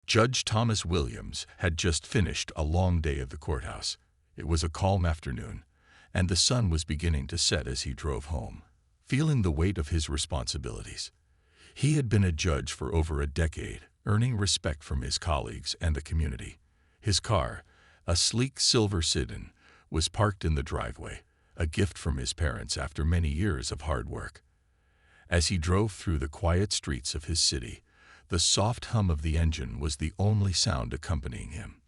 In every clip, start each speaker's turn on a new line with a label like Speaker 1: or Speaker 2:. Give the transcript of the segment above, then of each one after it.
Speaker 1: Judge Thomas Williams had just finished a long day at the courthouse. It was a calm afternoon, and the sun was beginning to set as he drove home, feeling the weight of his responsibilities. He had been a judge for over a decade, earning respect from his colleagues and the community. His car, a sleek silver sedan, was parked in the driveway, a gift from his parents after many years of hard work. As he drove through the quiet streets of his city, the soft hum of the engine was the only sound accompanying him.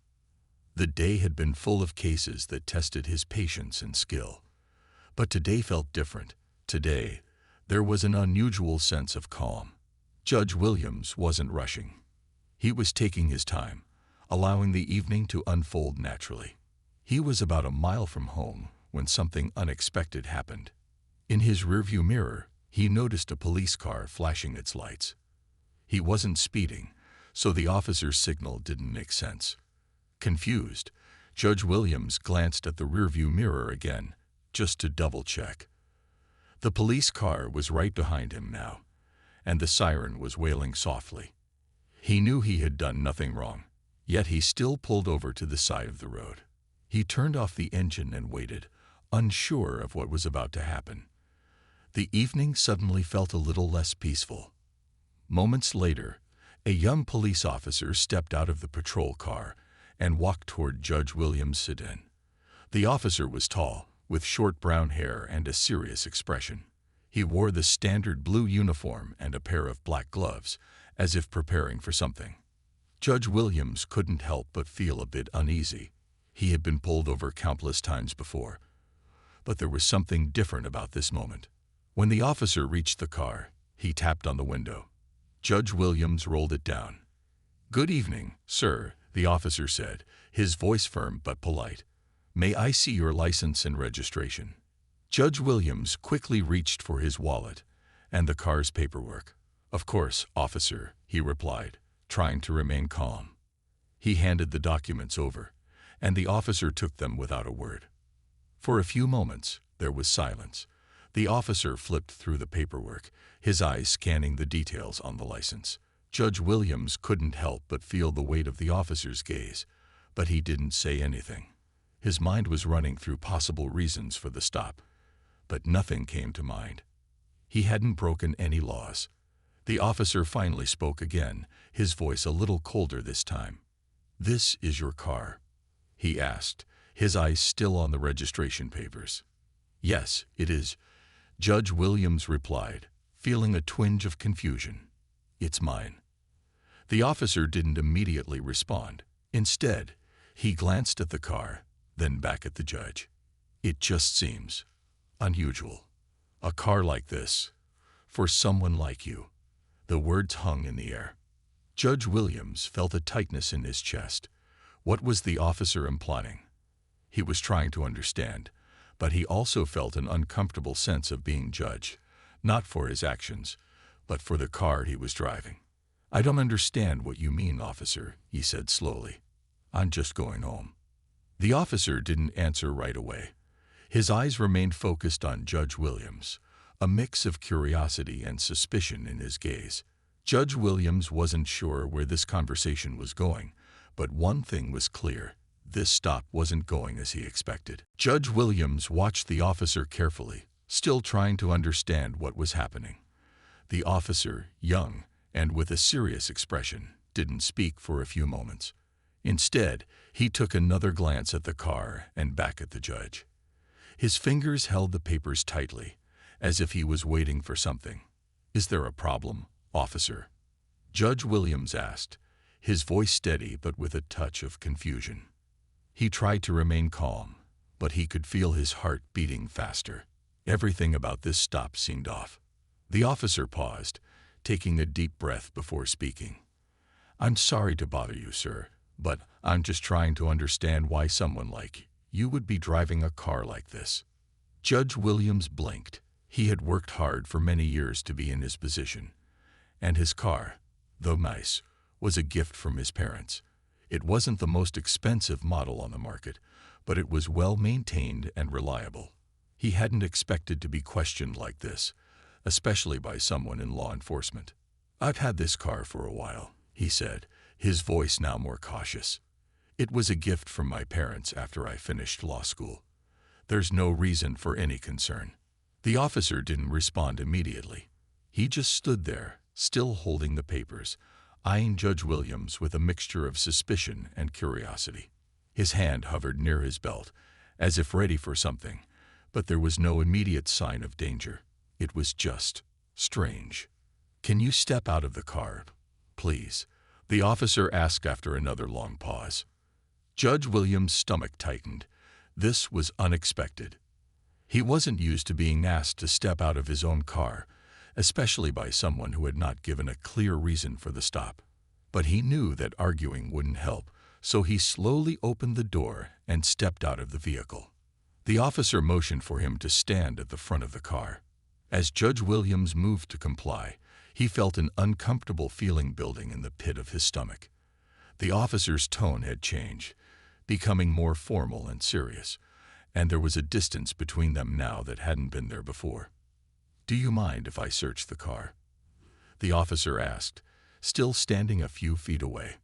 Speaker 1: The day had been full of cases that tested his patience and skill. But today felt different. Today, there was an unusual sense of calm. Judge Williams wasn't rushing. He was taking his time, allowing the evening to unfold naturally. He was about a mile from home when something unexpected happened. In his rearview mirror, he noticed a police car flashing its lights. He wasn't speeding, so the officer's signal didn't make sense. Confused, Judge Williams glanced at the rearview mirror again, just to double-check. The police car was right behind him now, and the siren was wailing softly. He knew he had done nothing wrong, yet he still pulled over to the side of the road. He turned off the engine and waited, unsure of what was about to happen. The evening suddenly felt a little less peaceful. Moments later, a young police officer stepped out of the patrol car and walked toward Judge Williams' sedan. The officer was tall, with short brown hair and a serious expression. He wore the standard blue uniform and a pair of black gloves, as if preparing for something. Judge Williams couldn't help but feel a bit uneasy. He had been pulled over countless times before, but there was something different about this moment. When the officer reached the car, he tapped on the window. Judge Williams rolled it down. "Good evening, sir," the officer said, his voice firm but polite. "May I see your license and registration?" Judge Williams quickly reached for his wallet and the car's paperwork. "Of course, officer," he replied, trying to remain calm. He handed the documents over, and the officer took them without a word. For a few moments, there was silence. The officer flipped through the paperwork, his eyes scanning the details on the license. Judge Williams couldn't help but feel the weight of the officer's gaze, but he didn't say anything. His mind was running through possible reasons for the stop, but nothing came to mind. He hadn't broken any laws. The officer finally spoke again, his voice a little colder this time. "This is your car?" he asked, his eyes still on the registration papers. "Yes, it is," Judge Williams replied, feeling a twinge of confusion. "It's mine." The officer didn't immediately respond. Instead, he glanced at the car, then back at the judge. "It just seems unusual. A car like this, for someone like you." The words hung in the air. Judge Williams felt a tightness in his chest. What was the officer implying? He was trying to understand, but he also felt an uncomfortable sense of being judged, not for his actions, but for the car he was driving. "I don't understand what you mean, officer," he said slowly. "I'm just going home." The officer didn't answer right away. His eyes remained focused on Judge Williams, a mix of curiosity and suspicion in his gaze. Judge Williams wasn't sure where this conversation was going, but one thing was clear. This stop wasn't going as he expected. Judge Williams watched the officer carefully, still trying to understand what was happening. The officer, young and with a serious expression, didn't speak for a few moments. Instead, he took another glance at the car and back at the judge. His fingers held the papers tightly, as if he was waiting for something. "Is there a problem, officer?" Judge Williams asked, his voice steady but with a touch of confusion. He tried to remain calm, but he could feel his heart beating faster. Everything about this stop seemed off. The officer paused, taking a deep breath before speaking. "I'm sorry to bother you, sir, but I'm just trying to understand why someone like you would be driving a car like this." Judge Williams blinked. He had worked hard for many years to be in his position, and his car, though nice, was a gift from his parents. It wasn't the most expensive model on the market, but it was well maintained and reliable. He hadn't expected to be questioned like this, especially by someone in law enforcement. "I've had this car for a while," he said, his voice now more cautious. "It was a gift from my parents after I finished law school. There's no reason for any concern." The officer didn't respond immediately. He just stood there, still holding the papers, eyeing Judge Williams with a mixture of suspicion and curiosity. His hand hovered near his belt, as if ready for something, but there was no immediate sign of danger. It was just strange. "Can you step out of the car, please?" the officer asked after another long pause. Judge Williams' stomach tightened. This was unexpected. He wasn't used to being asked to step out of his own car, especially by someone who had not given a clear reason for the stop. But he knew that arguing wouldn't help, so he slowly opened the door and stepped out of the vehicle. The officer motioned for him to stand at the front of the car. As Judge Williams moved to comply, he felt an uncomfortable feeling building in the pit of his stomach. The officer's tone had changed, becoming more formal and serious, and there was a distance between them now that hadn't been there before. "Do you mind if I search the car?" the officer asked, still standing a few feet away.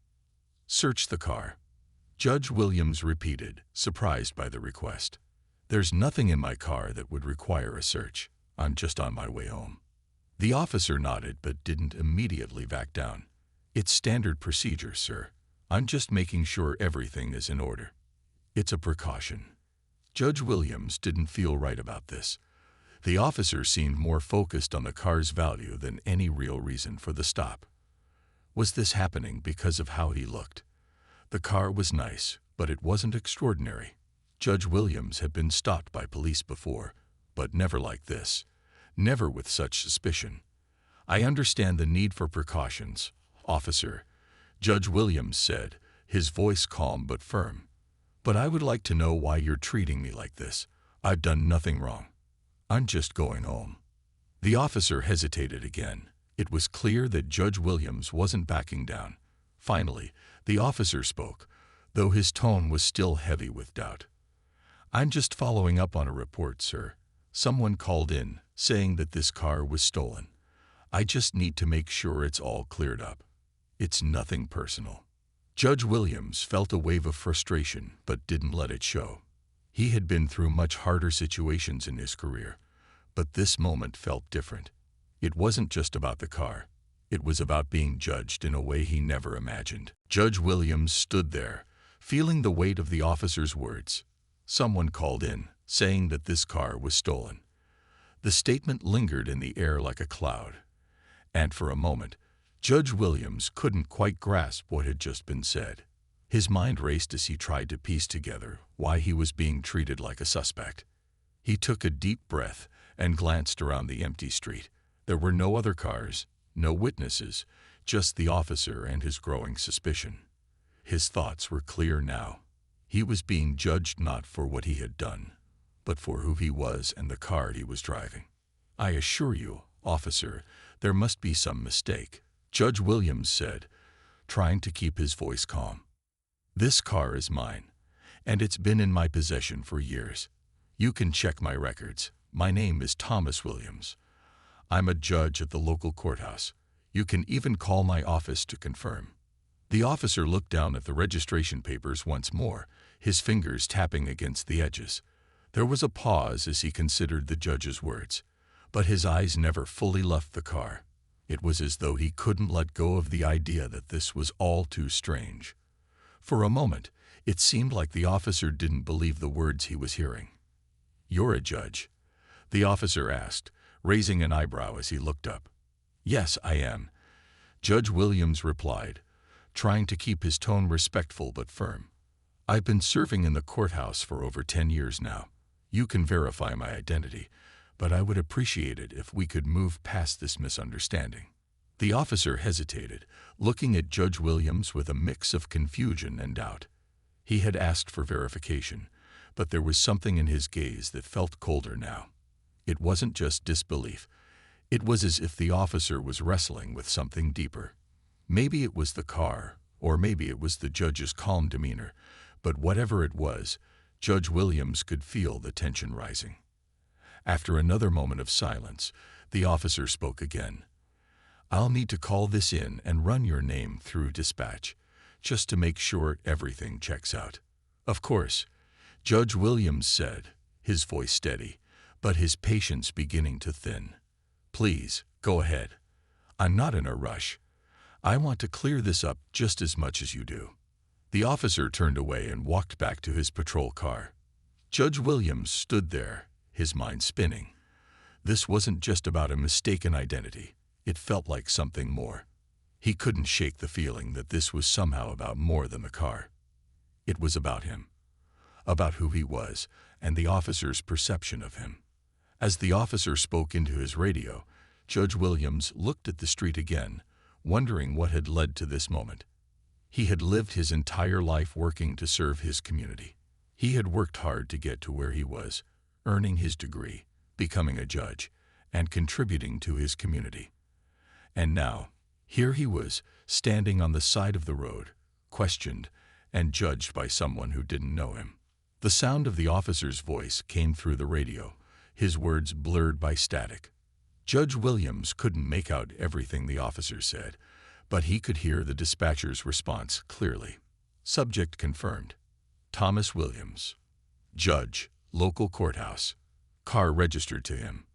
Speaker 1: "Search the car," Judge Williams repeated, surprised by the request. "There's nothing in my car that would require a search. I'm just on my way home." The officer nodded but didn't immediately back down. "It's standard procedure, sir. I'm just making sure everything is in order. It's a precaution." Judge Williams didn't feel right about this. The officer seemed more focused on the car's value than any real reason for the stop. Was this happening because of how he looked? The car was nice, but it wasn't extraordinary. Judge Williams had been stopped by police before, but never like this. Never with such suspicion. "I understand the need for precautions, officer," Judge Williams said, his voice calm but firm. "But I would like to know why you're treating me like this. I've done nothing wrong. I'm just going home." The officer hesitated again. It was clear that Judge Williams wasn't backing down. Finally, the officer spoke, though his tone was still heavy with doubt. "I'm just following up on a report, sir. Someone called in, saying that this car was stolen. I just need to make sure it's all cleared up. It's nothing personal." Judge Williams felt a wave of frustration, but didn't let it show. He had been through much harder situations in his career, but this moment felt different. It wasn't just about the car. It was about being judged in a way he never imagined. Judge Williams stood there, feeling the weight of the officer's words. Someone called in, saying that this car was stolen. The statement lingered in the air like a cloud, and for a moment, Judge Williams couldn't quite grasp what had just been said. His mind raced as he tried to piece together why he was being treated like a suspect. He took a deep breath and glanced around the empty street. There were no other cars, no witnesses, just the officer and his growing suspicion. His thoughts were clear now. He was being judged not for what he had done, but for who he was and the car he was driving. "I assure you, officer, there must be some mistake," Judge Williams said, trying to keep his voice calm. "This car is mine, and it's been in my possession for years. You can check my records. My name is Thomas Williams. I'm a judge at the local courthouse. You can even call my office to confirm." The officer looked down at the registration papers once more, his fingers tapping against the edges. There was a pause as he considered the judge's words, but his eyes never fully left the car. It was as though he couldn't let go of the idea that this was all too strange. For a moment, it seemed like the officer didn't believe the words he was hearing. "You're a judge?" the officer asked, raising an eyebrow as he looked up. "Yes, I am," Judge Williams replied, trying to keep his tone respectful but firm. "I've been serving in the courthouse for over 10 years now. You can verify my identity, but I would appreciate it if we could move past this misunderstanding." The officer hesitated, looking at Judge Williams with a mix of confusion and doubt. He had asked for verification, but there was something in his gaze that felt colder now. It wasn't just disbelief. It was as if the officer was wrestling with something deeper. Maybe it was the car, or maybe it was the judge's calm demeanor, but whatever it was, Judge Williams could feel the tension rising. After another moment of silence, the officer spoke again. "I'll need to call this in and run your name through dispatch. just to make sure everything checks out. Of course, Judge Williams said, his voice steady, but his patience beginning to thin. Please, go ahead. I'm not in a rush. I want to clear this up just as much as you do. The officer turned away and walked back to his patrol car. Judge Williams stood there, his mind spinning. This wasn't just about a mistaken identity. It felt like something more. He couldn't shake the feeling that this was somehow about more than the car. It was about him, about who he was, and the officer's perception of him. As the officer spoke into his radio, Judge Williams looked at the street again, wondering what had led to this moment. He had lived his entire life working to serve his community. He had worked hard to get to where he was, earning his degree, becoming a judge, and contributing to his community. And now, here he was, standing on the side of the road, questioned and judged by someone who didn't know him. The sound of the officer's voice came through the radio, his words blurred by static. Judge Williams couldn't make out everything the officer said, but he could hear the dispatcher's response clearly. Subject confirmed. Thomas Williams. Judge, local courthouse. Car registered to him.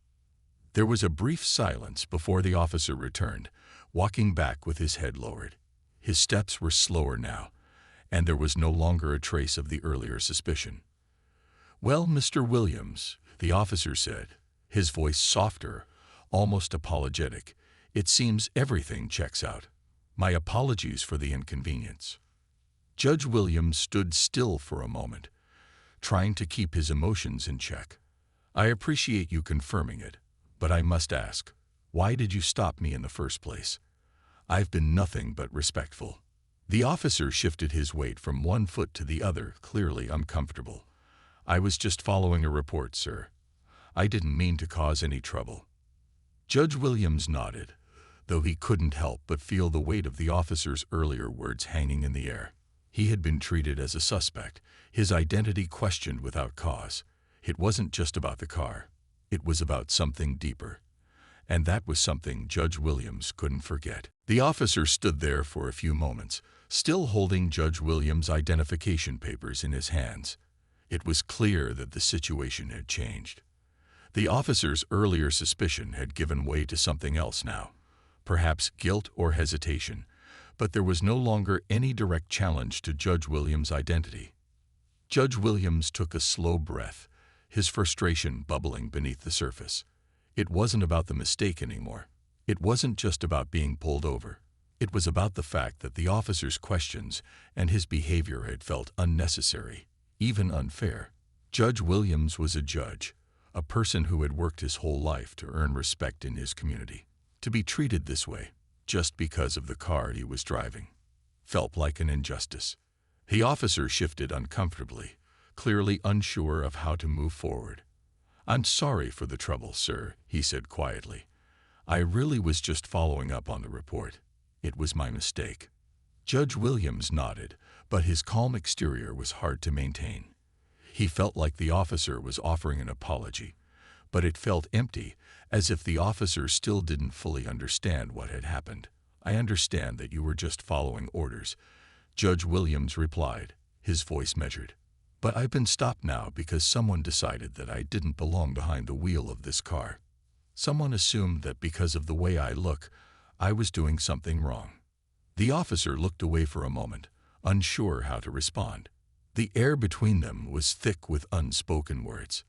Speaker 1: There was a brief silence before the officer returned, walking back with his head lowered. His steps were slower now, and there was no longer a trace of the earlier suspicion. Well, Mr. Williams, the officer said, his voice softer, almost apologetic, it seems everything checks out. My apologies for the inconvenience. Judge Williams stood still for a moment, trying to keep his emotions in check. I appreciate you confirming it, but I must ask, why did you stop me in the first place? I've been nothing but respectful. The officer shifted his weight from one foot to the other, clearly uncomfortable. I was just following a report, sir. I didn't mean to cause any trouble. Judge Williams nodded, though he couldn't help but feel the weight of the officer's earlier words hanging in the air. He had been treated as a suspect, his identity questioned without cause. It wasn't just about the car. It was about something deeper. And that was something Judge Williams couldn't forget. The officer stood there for a few moments, still holding Judge Williams' identification papers in his hands. It was clear that the situation had changed. The officer's earlier suspicion had given way to something else now, perhaps guilt or hesitation, but there was no longer any direct challenge to Judge Williams' identity. Judge Williams took a slow breath, his frustration bubbling beneath the surface. It wasn't about the mistake anymore. It wasn't just about being pulled over. It was about the fact that the officer's questions and his behavior had felt unnecessary, even unfair. Judge Williams was a judge, a person who had worked his whole life to earn respect in his community. To be treated this way, just because of the car he was driving, felt like an injustice. The officer shifted uncomfortably, clearly unsure of how to move forward. I'm sorry for the trouble, sir, he said quietly. I really was just following up on the report. It was my mistake. Judge Williams nodded, but his calm exterior was hard to maintain. He felt like the officer was offering an apology, but it felt empty, as if the officer still didn't fully understand what had happened. I understand that you were just following orders, Judge Williams replied, his voice measured. But I've been stopped now because someone decided that I didn't belong behind the wheel of this car. Someone assumed that because of the way I look, I was doing something wrong. The officer looked away for a moment, unsure how to respond. The air between them was thick with unspoken words.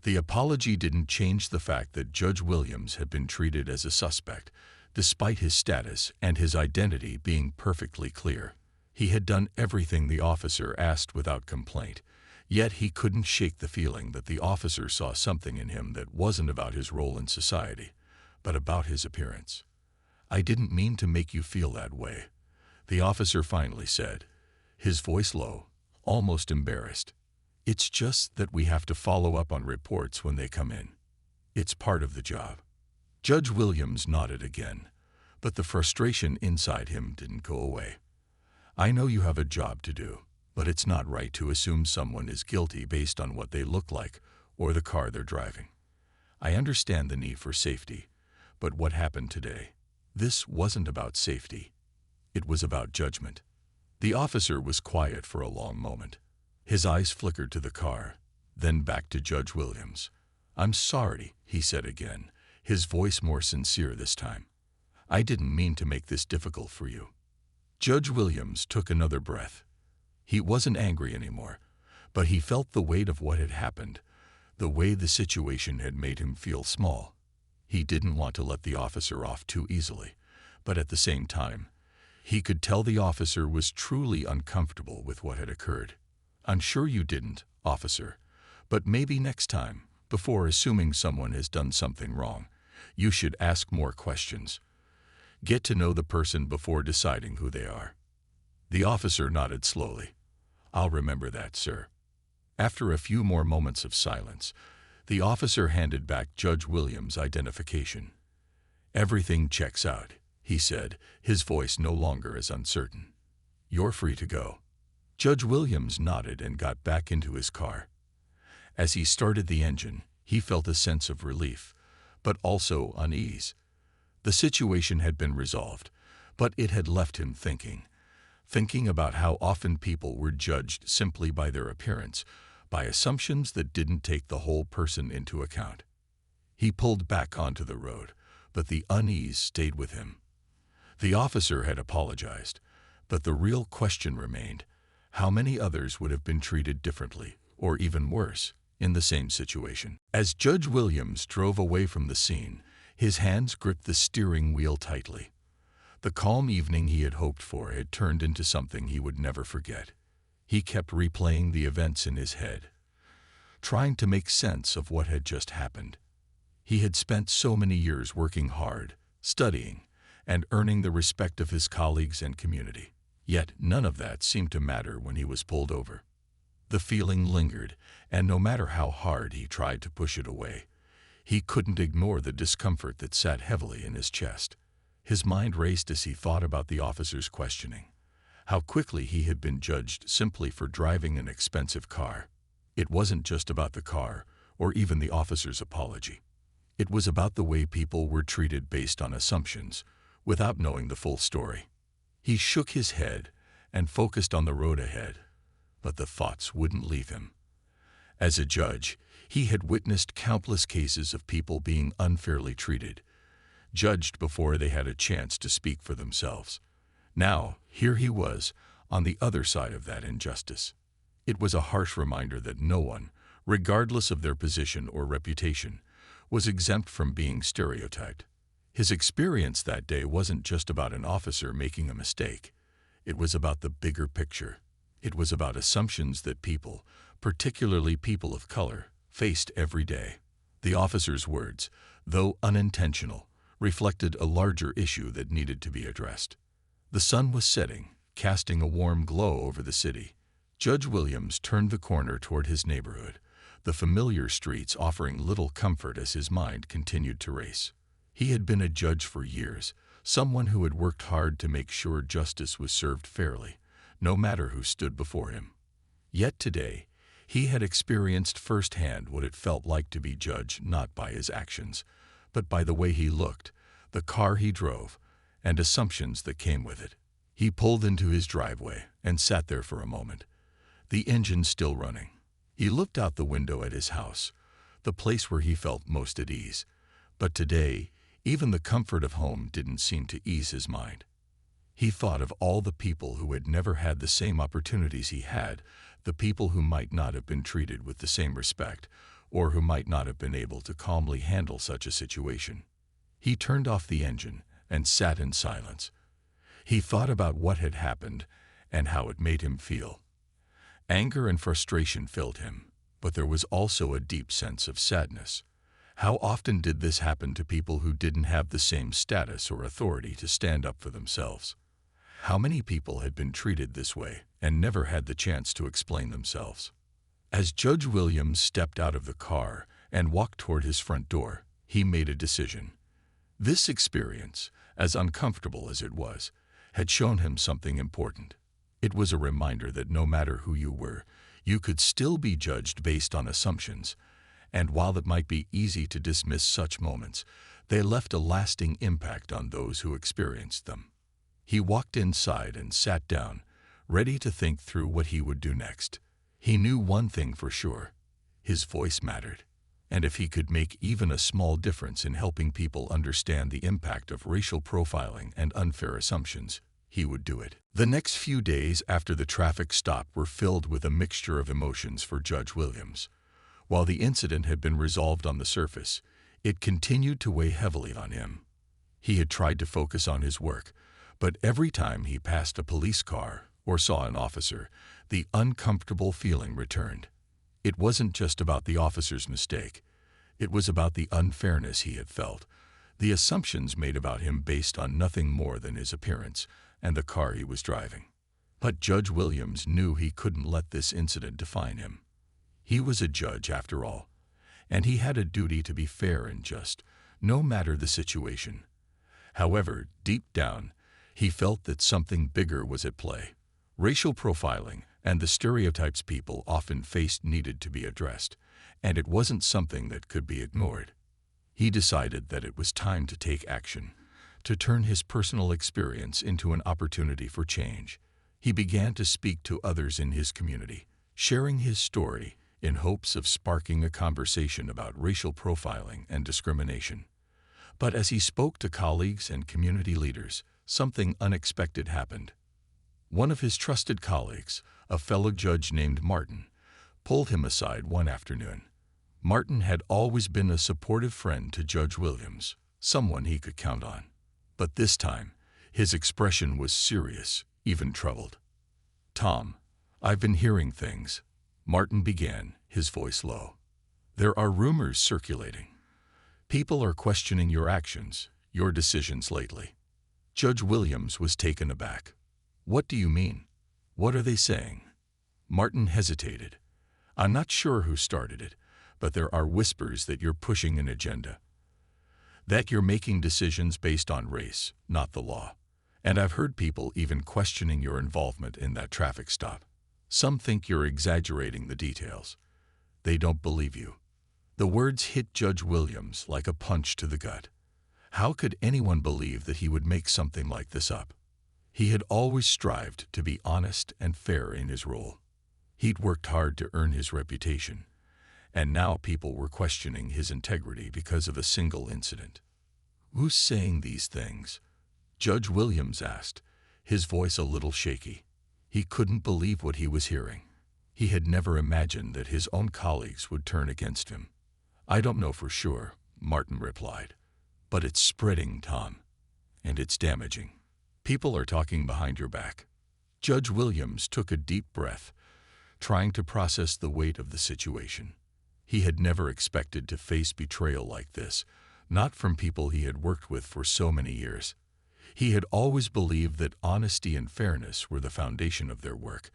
Speaker 1: The apology didn't change the fact that Judge Williams had been treated as a suspect, despite his status and his identity being perfectly clear. He had done everything the officer asked without complaint, yet he couldn't shake the feeling that the officer saw something in him that wasn't about his role in society, but about his appearance. I didn't mean to make you feel that way, the officer finally said, his voice low, almost embarrassed. It's just that we have to follow up on reports when they come in. It's part of the job. Judge Williams nodded again, but the frustration inside him didn't go away. I know you have a job to do, but it's not right to assume someone is guilty based on what they look like or the car they're driving. I understand the need for safety, but what happened today? This wasn't about safety. It was about judgment. The officer was quiet for a long moment. His eyes flickered to the car, then back to Judge Williams. "I'm sorry," he said again, his voice more sincere this time. "I didn't mean to make this difficult for you." Judge Williams took another breath. He wasn't angry anymore, but he felt the weight of what had happened, the way the situation had made him feel small. He didn't want to let the officer off too easily, but at the same time, he could tell the officer was truly uncomfortable with what had occurred. "I'm sure you didn't, officer, but maybe next time, before assuming someone has done something wrong, you should ask more questions. Get to know the person before deciding who they are." The officer nodded slowly. "I'll remember that, sir." After a few more moments of silence, the officer handed back Judge Williams' identification. "Everything checks out," he said, his voice no longer as uncertain. "You're free to go." Judge Williams nodded and got back into his car. As he started the engine, he felt a sense of relief, but also unease. The situation had been resolved, but it had left him thinking about how often people were judged simply by their appearance, by assumptions that didn't take the whole person into account. He pulled back onto the road, but the unease stayed with him. The officer had apologized, but the real question remained: how many others would have been treated differently, or even worse, in the same situation? As Judge Williams drove away from the scene, his hands gripped the steering wheel tightly. The calm evening he had hoped for had turned into something he would never forget. He kept replaying the events in his head, trying to make sense of what had just happened. He had spent so many years working hard, studying, and earning the respect of his colleagues and community. Yet none of that seemed to matter when he was pulled over. The feeling lingered, and no matter how hard he tried to push it away, he couldn't ignore the discomfort that sat heavily in his chest. His mind raced as he thought about the officer's questioning, how quickly he had been judged simply for driving an expensive car. It wasn't just about the car, or even the officer's apology. It was about the way people were treated based on assumptions, without knowing the full story. He shook his head and focused on the road ahead, but the thoughts wouldn't leave him. As a judge, he had witnessed countless cases of people being unfairly treated, judged before they had a chance to speak for themselves. Now, here he was, on the other side of that injustice. It was a harsh reminder that no one, regardless of their position or reputation, was exempt from being stereotyped. His experience that day wasn't just about an officer making a mistake. It was about the bigger picture. It was about assumptions that people, particularly people of color, faced every day. The officer's words, though unintentional, reflected a larger issue that needed to be addressed. The sun was setting, casting a warm glow over the city. Judge Williams turned the corner toward his neighborhood, the familiar streets offering little comfort as his mind continued to race. He had been a judge for years, someone who had worked hard to make sure justice was served fairly, no matter who stood before him. Yet today, he had experienced firsthand what it felt like to be judged not by his actions, but by the way he looked, the car he drove, and assumptions that came with it. He pulled into his driveway and sat there for a moment, the engine still running. He looked out the window at his house, the place where he felt most at ease. But today, even the comfort of home didn't seem to ease his mind. He thought of all the people who had never had the same opportunities he had, the people who might not have been treated with the same respect, or who might not have been able to calmly handle such a situation. He turned off the engine and sat in silence. He thought about what had happened and how it made him feel. Anger and frustration filled him, but there was also a deep sense of sadness. How often did this happen to people who didn't have the same status or authority to stand up for themselves? How many people had been treated this way and never had the chance to explain themselves? As Judge Williams stepped out of the car and walked toward his front door, he made a decision. This experience, as uncomfortable as it was, had shown him something important. It was a reminder that no matter who you were, you could still be judged based on assumptions, and while it might be easy to dismiss such moments, they left a lasting impact on those who experienced them. He walked inside and sat down, ready to think through what he would do next. He knew one thing for sure: his voice mattered. And if he could make even a small difference in helping people understand the impact of racial profiling and unfair assumptions, he would do it. The next few days after the traffic stop were filled with a mixture of emotions for Judge Williams. While the incident had been resolved on the surface, it continued to weigh heavily on him. He had tried to focus on his work, but every time he passed a police car or saw an officer, the uncomfortable feeling returned. It wasn't just about the officer's mistake. It was about the unfairness he had felt, the assumptions made about him based on nothing more than his appearance and the car he was driving. But Judge Williams knew he couldn't let this incident define him. He was a judge, after all, and he had a duty to be fair and just, no matter the situation. However, deep down, he felt that something bigger was at play. Racial profiling and the stereotypes people often faced needed to be addressed, and it wasn't something that could be ignored. He decided that it was time to take action, to turn his personal experience into an opportunity for change. He began to speak to others in his community, sharing his story in hopes of sparking a conversation about racial profiling and discrimination. But as he spoke to colleagues and community leaders, something unexpected happened. One of his trusted colleagues, a fellow judge named Martin, pulled him aside one afternoon. Martin had always been a supportive friend to Judge Williams, someone he could count on. But this time, his expression was serious, even troubled. "Tom, I've been hearing things," Martin began, his voice low. "There are rumors circulating. People are questioning your actions, your decisions lately." Judge Williams was taken aback. "What do you mean? What are they saying?" Martin hesitated. "I'm not sure who started it, but there are whispers that you're pushing an agenda. That you're making decisions based on race, not the law. And I've heard people even questioning your involvement in that traffic stop. Some think you're exaggerating the details. They don't believe you." The words hit Judge Williams like a punch to the gut. How could anyone believe that he would make something like this up? He had always strived to be honest and fair in his role. He'd worked hard to earn his reputation, and now people were questioning his integrity because of a single incident. "Who's saying these things?" Judge Williams asked, his voice a little shaky. He couldn't believe what he was hearing. He had never imagined that his own colleagues would turn against him. "I don't know for sure," Martin replied. "But it's spreading, Tom, and it's damaging. People are talking behind your back." Judge Williams took a deep breath, trying to process the weight of the situation. He had never expected to face betrayal like this, not from people he had worked with for so many years. He had always believed that honesty and fairness were the foundation of their work,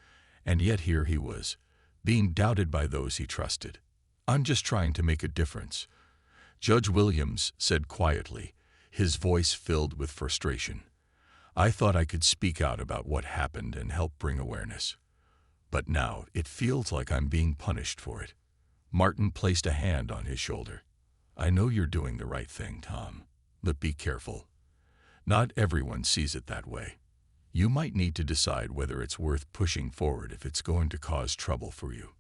Speaker 1: and yet here he was, being doubted by those he trusted. "I'm just trying to make a difference," Judge Williams said quietly, his voice filled with frustration. "I thought I could speak out about what happened and help bring awareness. But now it feels like I'm being punished for it." Martin placed a hand on his shoulder. "I know you're doing the right thing, Tom, but be careful. Not everyone sees it that way. You might need to decide whether it's worth pushing forward if it's going to cause trouble for you."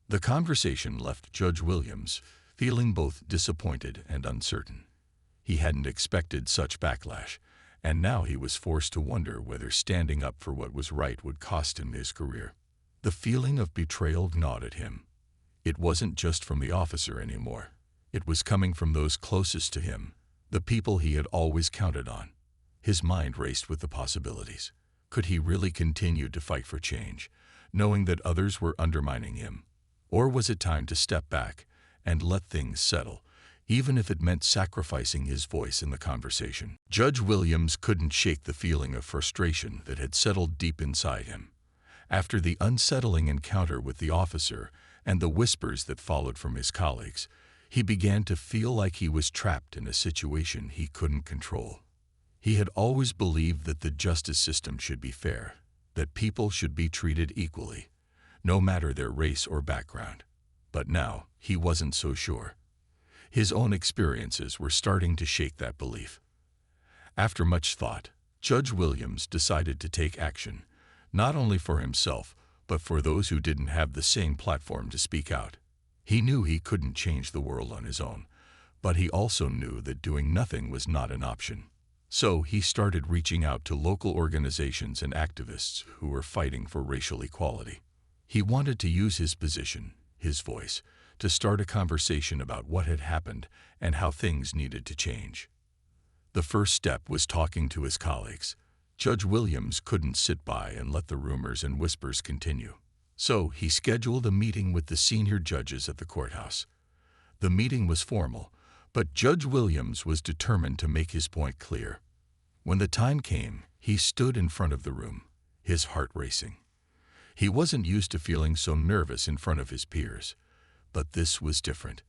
Speaker 1: The conversation left Judge Williams feeling both disappointed and uncertain. He hadn't expected such backlash, and now he was forced to wonder whether standing up for what was right would cost him his career. The feeling of betrayal gnawed at him. It wasn't just from the officer anymore. It was coming from those closest to him, the people he had always counted on. His mind raced with the possibilities. Could he really continue to fight for change, knowing that others were undermining him? Or was it time to step back and let things settle, even if it meant sacrificing his voice in the conversation? Judge Williams couldn't shake the feeling of frustration that had settled deep inside him. After the unsettling encounter with the officer and the whispers that followed from his colleagues, he began to feel like he was trapped in a situation he couldn't control. He had always believed that the justice system should be fair, that people should be treated equally, no matter their race or background. But now, he wasn't so sure. His own experiences were starting to shake that belief. After much thought, Judge Williams decided to take action, not only for himself, but for those who didn't have the same platform to speak out. He knew he couldn't change the world on his own, but he also knew that doing nothing was not an option. So he started reaching out to local organizations and activists who were fighting for racial equality. He wanted to use his position, his voice, to start a conversation about what had happened and how things needed to change. The first step was talking to his colleagues. Judge Williams couldn't sit by and let the rumors and whispers continue. So he scheduled a meeting with the senior judges at the courthouse. The meeting was formal, but Judge Williams was determined to make his point clear. When the time came, he stood in front of the room, his heart racing. He wasn't used to feeling so nervous in front of his peers. But this was different.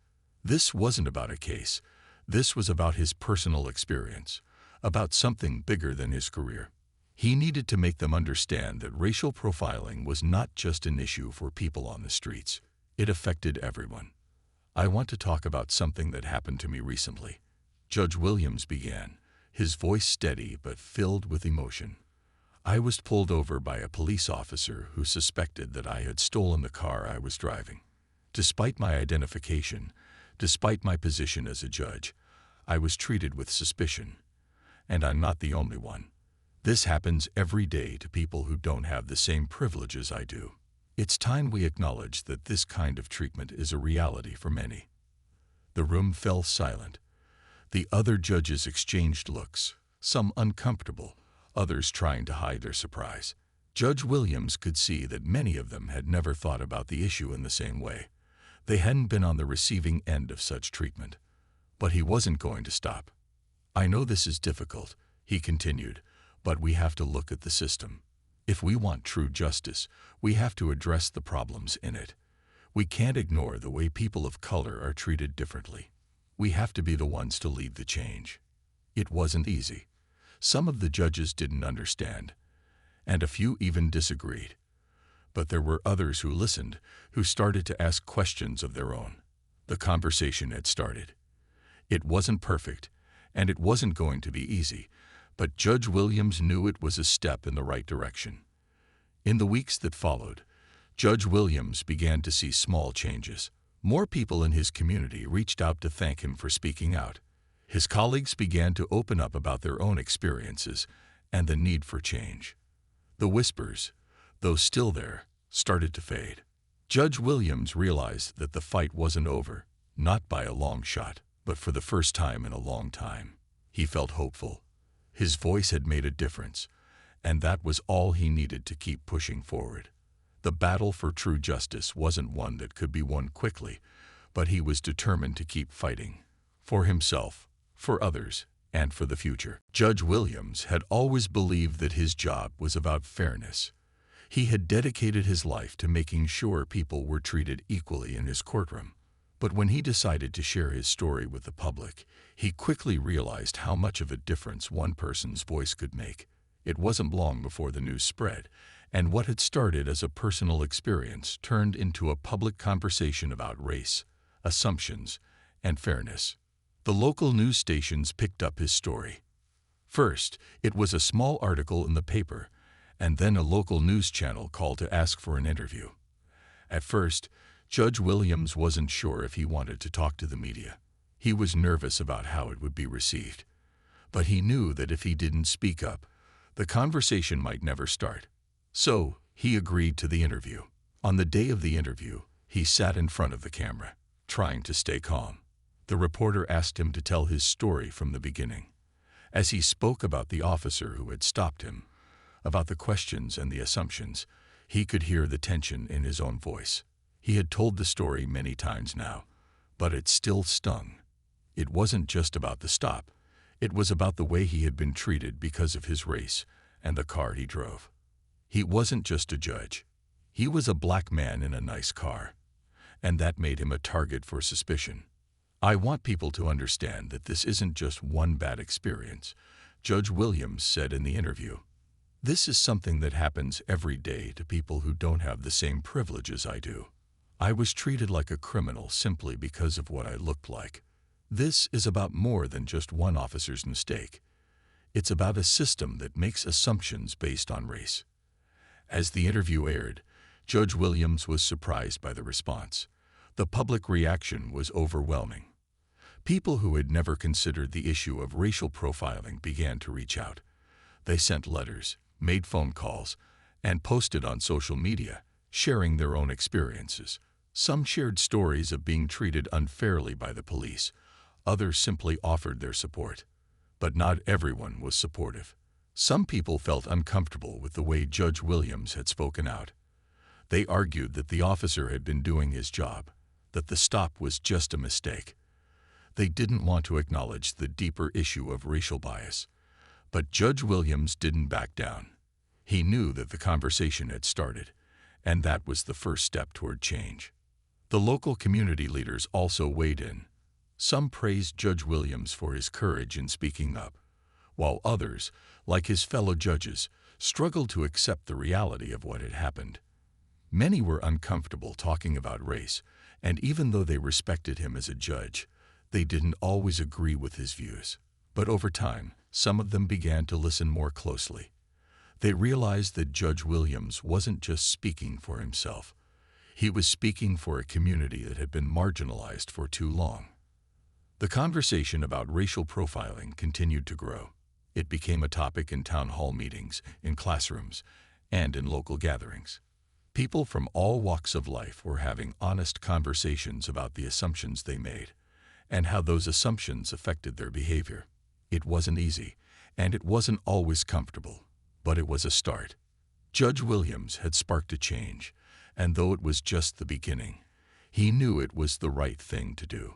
Speaker 1: This wasn't about a case. This was about his personal experience, about something bigger than his career. He needed to make them understand that racial profiling was not just an issue for people on the streets. It affected everyone. "I want to talk about something that happened to me recently," Judge Williams began, his voice steady but filled with emotion. "I was pulled over by a police officer who suspected that I had stolen the car I was driving. Despite my identification, despite my position as a judge, I was treated with suspicion. And I'm not the only one. This happens every day to people who don't have the same privileges I do. It's time we acknowledge that this kind of treatment is a reality for many." The room fell silent. The other judges exchanged looks, some uncomfortable, others trying to hide their surprise. Judge Williams could see that many of them had never thought about the issue in the same way. They hadn't been on the receiving end of such treatment. But he wasn't going to stop. "I know this is difficult," he continued, "but we have to look at the system. If we want true justice, we have to address the problems in it. We can't ignore the way people of color are treated differently. We have to be the ones to lead the change." It wasn't easy. Some of the judges didn't understand, and a few even disagreed. But there were others who listened, who started to ask questions of their own. The conversation had started. It wasn't perfect, and it wasn't going to be easy, but Judge Williams knew it was a step in the right direction. In the weeks that followed, Judge Williams began to see small changes. More people in his community reached out to thank him for speaking out. His colleagues began to open up about their own experiences and the need for change. The whispers, though still there, started to fade. Judge Williams realized that the fight wasn't over, not by a long shot, but for the first time in a long time. He felt hopeful. His voice had made a difference, and that was all he needed to keep pushing forward. The battle for true justice wasn't one that could be won quickly, but he was determined to keep fighting. For himself, for others, and for the future. Judge Williams had always believed that his job was about fairness. He had dedicated his life to making sure people were treated equally in his courtroom. But when he decided to share his story with the public, he quickly realized how much of a difference one person's voice could make. It wasn't long before the news spread, and what had started as a personal experience turned into a public conversation about race, assumptions, and fairness. The local news stations picked up his story. First, it was a small article in the paper, and then a local news channel called to ask for an interview. At first, Judge Williams wasn't sure if he wanted to talk to the media. He was nervous about how it would be received. But he knew that if he didn't speak up, the conversation might never start. So, he agreed to the interview. On the day of the interview, he sat in front of the camera, trying to stay calm. The reporter asked him to tell his story from the beginning. As he spoke about the officer who had stopped him, about the questions and the assumptions, he could hear the tension in his own voice. He had told the story many times now, but it still stung. It wasn't just about the stop. It was about the way he had been treated because of his race and the car he drove. He wasn't just a judge. He was a black man in a nice car, and that made him a target for suspicion. "I want people to understand that this isn't just one bad experience," Judge Williams said in the interview. "This is something that happens every day to people who don't have the same privileges I do. I was treated like a criminal simply because of what I looked like. This is about more than just one officer's mistake. It's about a system that makes assumptions based on race. As the interview aired, Judge Williams was surprised by the response. The public reaction was overwhelming. People who had never considered the issue of racial profiling began to reach out. They sent letters, made phone calls, and posted on social media, sharing their own experiences. Some shared stories of being treated unfairly by the police. Others simply offered their support. But not everyone was supportive. Some people felt uncomfortable with the way Judge Williams had spoken out. They argued that the officer had been doing his job, that the stop was just a mistake. They didn't want to acknowledge the deeper issue of racial bias. But Judge Williams didn't back down. He knew that the conversation had started, and that was the first step toward change. The local community leaders also weighed in. Some praised Judge Williams for his courage in speaking up, while others, like his fellow judges, struggled to accept the reality of what had happened. Many were uncomfortable talking about race, and even though they respected him as a judge, they didn't always agree with his views. But over time, some of them began to listen more closely. They realized that Judge Williams wasn't just speaking for himself. He was speaking for a community that had been marginalized for too long. The conversation about racial profiling continued to grow. It became a topic in town hall meetings, in classrooms, and in local gatherings. People from all walks of life were having honest conversations about the assumptions they made, and how those assumptions affected their behavior. It wasn't easy, and it wasn't always comfortable, but it was a start. Judge Williams had sparked a change, and though it was just the beginning, he knew it was the right thing to do.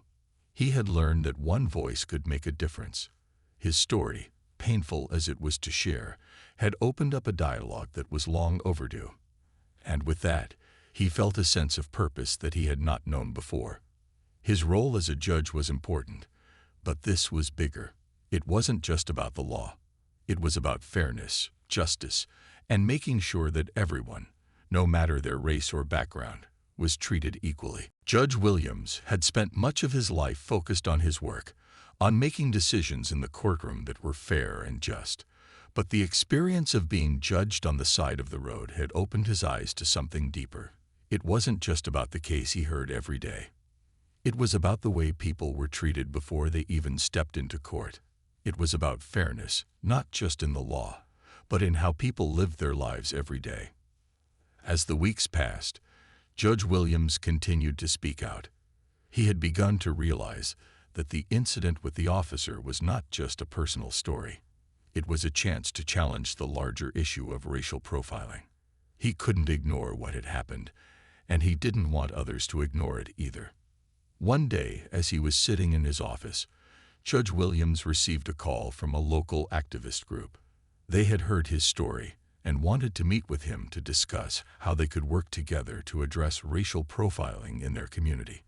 Speaker 1: He had learned that one voice could make a difference. His story, painful as it was to share, had opened up a dialogue that was long overdue. And with that, he felt a sense of purpose that he had not known before. His role as a judge was important, but this was bigger. It wasn't just about the law. It was about fairness, justice, and making sure that everyone, no matter their race or background, was treated equally. Judge Williams had spent much of his life focused on his work, on making decisions in the courtroom that were fair and just. But the experience of being judged on the side of the road had opened his eyes to something deeper. It wasn't just about the case he heard every day. It was about the way people were treated before they even stepped into court. It was about fairness, not just in the law, but in how people lived their lives every day. As the weeks passed, Judge Williams continued to speak out. He had begun to realize that the incident with the officer was not just a personal story. It was a chance to challenge the larger issue of racial profiling. He couldn't ignore what had happened, and he didn't want others to ignore it either. One day, as he was sitting in his office, Judge Williams received a call from a local activist group. They had heard his story and wanted to meet with him to discuss how they could work together to address racial profiling in their community.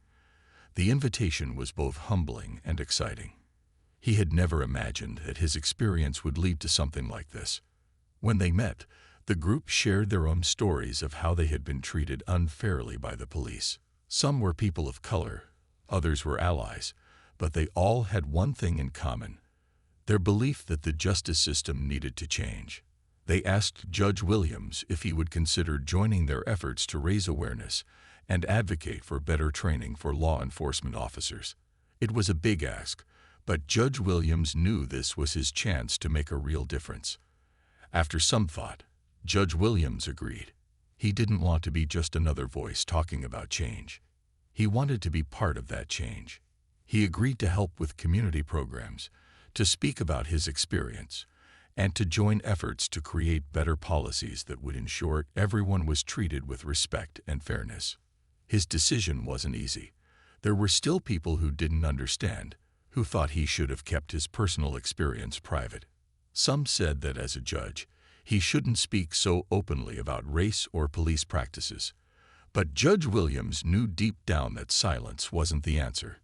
Speaker 1: The invitation was both humbling and exciting. He had never imagined that his experience would lead to something like this. When they met, the group shared their own stories of how they had been treated unfairly by the police. Some were people of color, others were allies, but they all had one thing in common: their belief that the justice system needed to change. They asked Judge Williams if he would consider joining their efforts to raise awareness and advocate for better training for law enforcement officers. It was a big ask, but Judge Williams knew this was his chance to make a real difference. After some thought, Judge Williams agreed. He didn't want to be just another voice talking about change. He wanted to be part of that change. He agreed to help with community programs, to speak about his experience, and to join efforts to create better policies that would ensure everyone was treated with respect and fairness. His decision wasn't easy. There were still people who didn't understand, who thought he should have kept his personal experience private. Some said that as a judge, he shouldn't speak so openly about race or police practices. But Judge Williams knew deep down that silence wasn't the answer.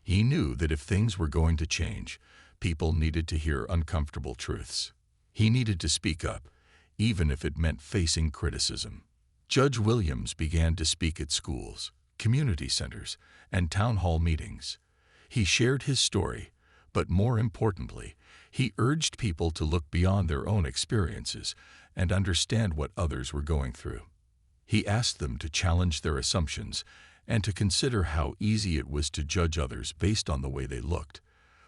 Speaker 1: He knew that if things were going to change, people needed to hear uncomfortable truths. He needed to speak up, even if it meant facing criticism. Judge Williams began to speak at schools, community centers, and town hall meetings. He shared his story, But more importantly, he urged people to look beyond their own experiences and understand what others were going through. He asked them to challenge their assumptions and to consider how easy it was to judge others based on the way they looked,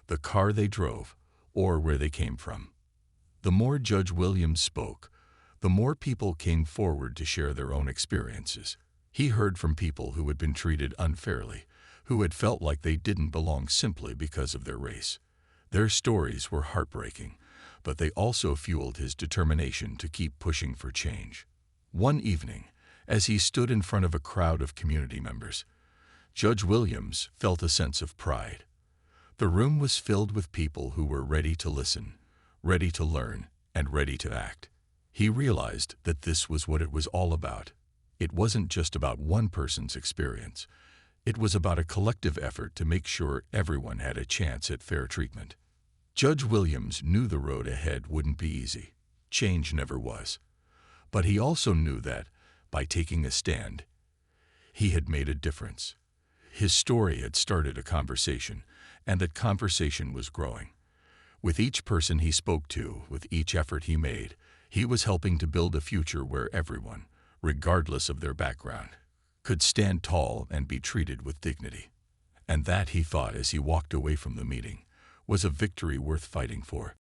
Speaker 1: the car they drove, or where they came from. The more Judge Williams spoke, the more people came forward to share their own experiences. He heard from people who had been treated unfairly, who had felt like they didn't belong simply because of their race. Their stories were heartbreaking, but they also fueled his determination to keep pushing for change. One evening, as he stood in front of a crowd of community members, Judge Williams felt a sense of pride. The room was filled with people who were ready to listen, ready to learn, and ready to act. He realized that this was what it was all about. It wasn't just about one person's experience. It was about a collective effort to make sure everyone had a chance at fair treatment. Judge Williams knew the road ahead wouldn't be easy. Change never was. But he also knew that, by taking a stand, he had made a difference. His story had started a conversation, and that conversation was growing. With each person he spoke to, with each effort he made, he was helping to build a future where everyone, regardless of their background, could stand tall and be treated with dignity. And that, he thought as he walked away from the meeting, was a victory worth fighting for.